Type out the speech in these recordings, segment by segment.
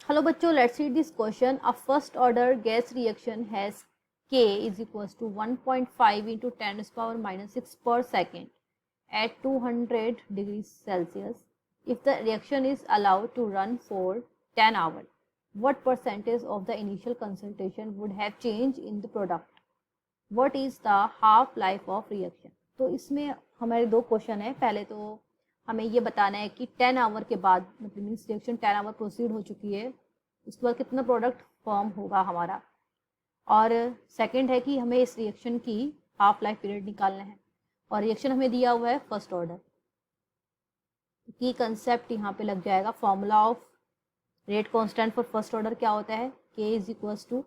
Hello बच्चों, let's read this question. A first order gas reaction has K is equals to 1.5 into 10 to the power minus 6 per second at 200 degrees Celsius. If the reaction is allowed to run for 10 hours, what percentage of the initial concentration would have changed in the product? What is the half life of reaction? तो इसमें हमारे दो question है. पहले तो हमें ये बताना है कि 10 आवर के बाद, मतलब मीन्स रिएक्शन 10 आवर प्रोसीड हो चुकी है, उसके बाद कितना प्रोडक्ट फॉर्म होगा हमारा. और सेकंड है कि हमें इस रिएक्शन की हाफ लाइफ पीरियड निकालना है. और रिएक्शन हमें दिया हुआ है फर्स्ट ऑर्डर की. कंसेप्ट यहाँ पे लग जाएगा. Formula of rate constant for first order क्या होता है? K is equals to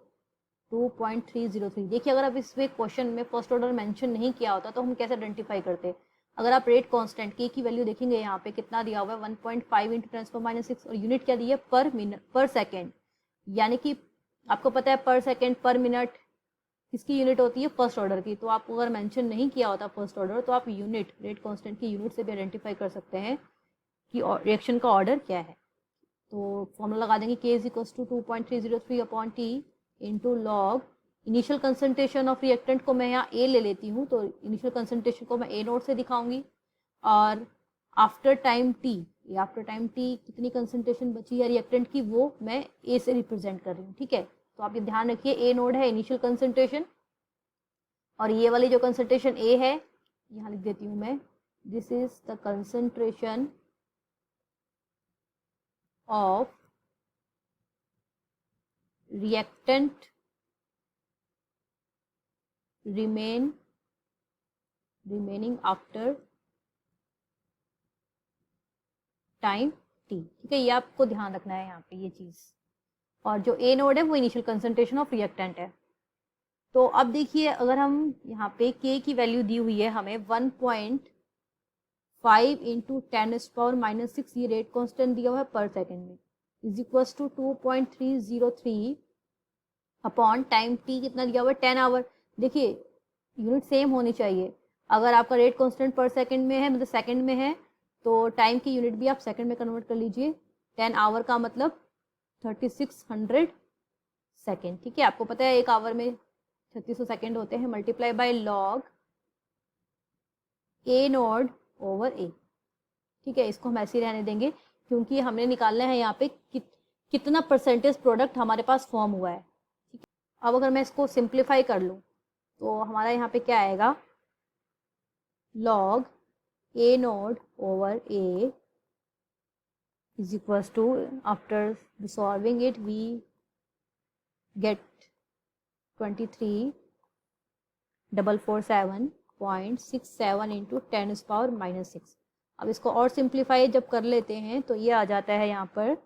2.303. देखिए, अगर आप इसमें क्वेश्चन में फर्स्ट ऑर्डर मेंशन नहीं किया होता तो हम कैसे आइडेंटिफाई करते. अगर आप रेट कांस्टेंट K की वैल्यू देखेंगे, यहाँ पे कितना दिया हुआ है 1.5 इंटू 10⁻⁶, और यूनिट क्या दी है? पर मिनट, पर सेकेंड. यानी कि आपको पता है पर सेकेंड, पर मिनट किसकी यूनिट होती है? फर्स्ट ऑर्डर की. तो आपको अगर मेंशन नहीं किया होता फर्स्ट ऑर्डर, तो आप यूनिट, रेट कांस्टेंट की यूनिट से भी आइडेंटिफाई कर सकते हैं कि रिएक्शन का ऑर्डर क्या है. तो फॉर्मूला लगा देंगे. K is equals to 2.303 upon T into log initial concentration of reactant को मैं यहाँ A ले लेती हूँ, तो इनिशियल कंसंट्रेशन को मैं A नोट से दिखाऊंगी. और after time T, after time T कितनी कंसंट्रेशन बची है रिएक्टेंट की, वो मैं A से रिप्रेजेंट कर रही हूँ. ठीक है, तो आप ये ध्यान रखिए, A नोड है इनिशियल कंसंट्रेशन, और ये वाली जो कंसंट्रेशन A है, यहाँ लिख देती हूँ मैं, this is the concentration of reactant remaining after time T. ठीक है, ये आपको ध्यान रखना है यहाँ पे ये चीज. और जो A नोड है वो इनिशियल कंसंट्रेशन ऑफ रिएक्टेंट है. तो अब देखिए, अगर हम यहाँ पे K की वैल्यू दी हुई है हमें 1.5 इंटू 10⁻⁻⁶, ये रेट कांस्टेंट दिया हुआ है पर सेकेंड में, is equals to 2.303 upon time T कितना दिया हुआ है? 10 आवर. देखिए, यूनिट सेम होनी चाहिए. अगर आपका रेट कांस्टेंट पर सेकंड में है, मतलब सेकंड में है, तो टाइम की यूनिट भी आप सेकंड में कन्वर्ट कर लीजिए. 10 आवर का मतलब 3600 सेकंड. ठीक है, आपको पता है एक आवर में 3600 सेकंड होते हैं. Multiply by log A nought over A. ठीक है, इसको हम ऐसे ही रहने देंगे, क्योंकि हमने निकालना है यहाँ पे कितना परसेंटेज प्रोडक्ट हमारे पास फॉर्म हुआ है. अब अगर मैं इसको सिंप्लीफाई कर लूँ तो हमारा यहाँ पे क्या आएगा? Log A nought over A is equals to, after solving it we get 23,447.67 into 10⁻⁻⁶. अब इसको और सिंप्लीफाई जब कर लेते हैं तो ये आ जाता है यहाँ पर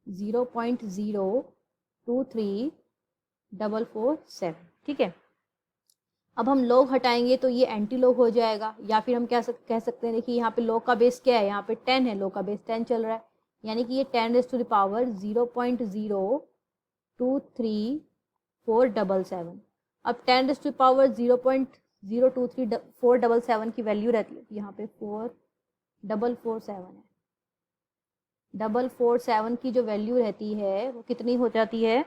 0.023447. ठीक है, अब हम लॉग हटाएंगे तो ये एंटी लॉग हो जाएगा, या फिर हम क्या कह सकते हैं, देखिए यहाँ पे लॉग का बेस क्या है? यहाँ पे 10 है, लॉग का बेस 10 चल रहा है, यानी कि ये 10⁻⁻⁷ 0.023477. अब 10⁻⁷ की वैल्यू रहती है यहाँ पे 4447 है. 447 की जो वैल्यू रहती है वो कितनी हो जाती है?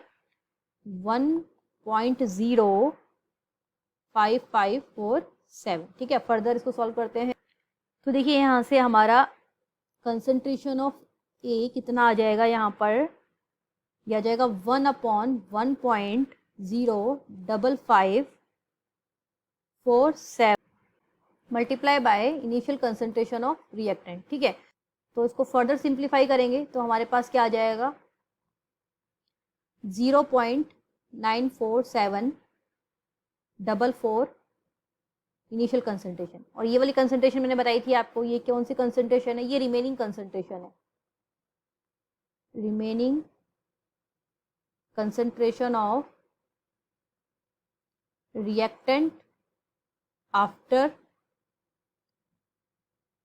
1.05547. ठीक है, फर्दर इसको सॉल्व करते हैं. तो देखिए, यहाँ से हमारा कंसंट्रेशन ऑफ A कितना आ जाएगा? यहाँ पर यह आ जाएगा 1/1.05547 multiply by initial concentration of reactant. ठीक है, तो इसको फर्दर सिंप्लीफाई करेंगे तो हमारे पास क्या आ जाएगा? 0.94744 इनिशियल कंसंट्रेशन. और ये वाली कंसंट्रेशन मैंने बताई थी आपको, ये कौन सी कंसंट्रेशन है? ये रिमेनिंग कंसंट्रेशन है. Remaining concentration of reactant after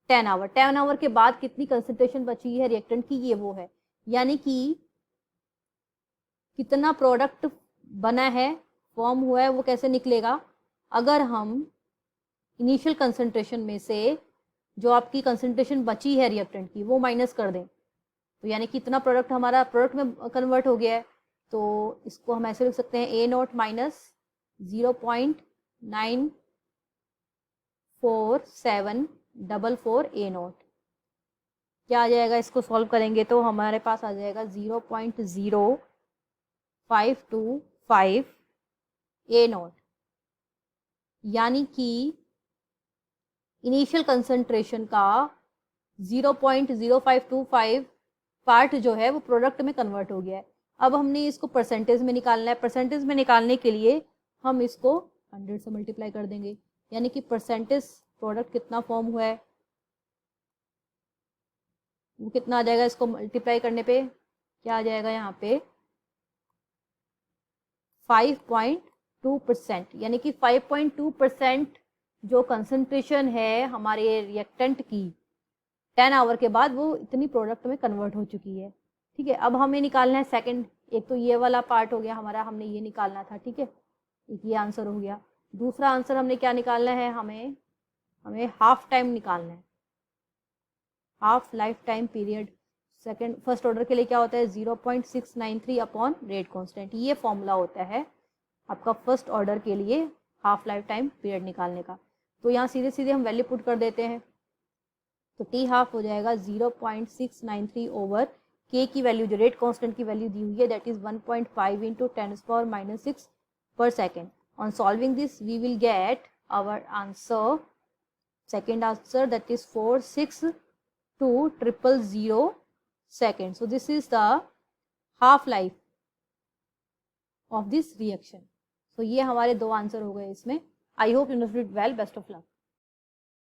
10 hour. 10 hour के बाद कितनी कंसंट्रेशन बची है रिएक्टेंट की, ये वो है. यानी कि कितना प्रोडक्ट बना है, फॉर्म हुआ है, वो कैसे निकलेगा? अगर हम इनिशियल कंसंट्रेशन में से जो आपकी कंसंट्रेशन बची है रिएक्टेंट की वो माइनस कर दें, तो यानी कि इतना प्रोडक्ट हमारा प्रोडक्ट में कन्वर्ट हो गया है। तो इसको हम ऐसे लिख सकते हैं ए नॉट माइनस 0.944744 ए नॉट। क्या आ जाएगा, इसको सॉल्व करेंगे तो हमारे पास आ जाएगा 0.0525 ए नॉट, यानी कि इनिशियल कंसंट्रेशन का 0.0525 पार्ट जो है वो प्रोडक्ट में कन्वर्ट हो गया है। अब हमने इसको परसेंटेज में निकालना है। परसेंटेज में निकालने के लिए हम इसको 100 से मल्टीप्लाई कर देंगे, यानी कि परसेंटेज प्रोडक्ट कितना फॉर्म हुआ है वो कितना आ जाएगा, इसको मल्टीप्लाई करने पे क्या आ जाएगा यहाँ पे 5.2%, यानी कि 5.2% जो कंसंट्रेशन है हमारे रिएक्टेंट की 10 आवर के बाद वो इतनी प्रोडक्ट में कन्वर्ट हो चुकी है। ठीक है, अब हमें निकालना है सेकंड। एक तो ये वाला पार्ट हो गया हमारा, हमने ये निकालना था। ठीक है, एक ये आंसर हो गया। दूसरा आंसर हमने क्या निकालना है, हमें हाफ टाइम निकालना है, half life time period. Second first order के लिए क्या होता है 0.693 अपॉन रेट कांस्टेंट, ये फॉर्मूला होता है आपका फर्स्ट ऑर्डर के लिए हाफ लाइफ टाइम पीरियड निकालने का। तो यहाँ सीधे सीधे हम वैल्यू पुट कर देते हैं। तो टी हाफ हो जाएगा 0.693 ओवर के की वैल्यू जो रेट कांस्टेंट की वैल्यू दी हुई है दैट इज 1.5 इंटू 10⁻⁻6 पर second. On solving this we will get our answer, second answer, that is 462,000 seconds. So this is the half life of this reaction. So ये हमारे दो answer हो गए इसमें। I hope you understood well, best of luck.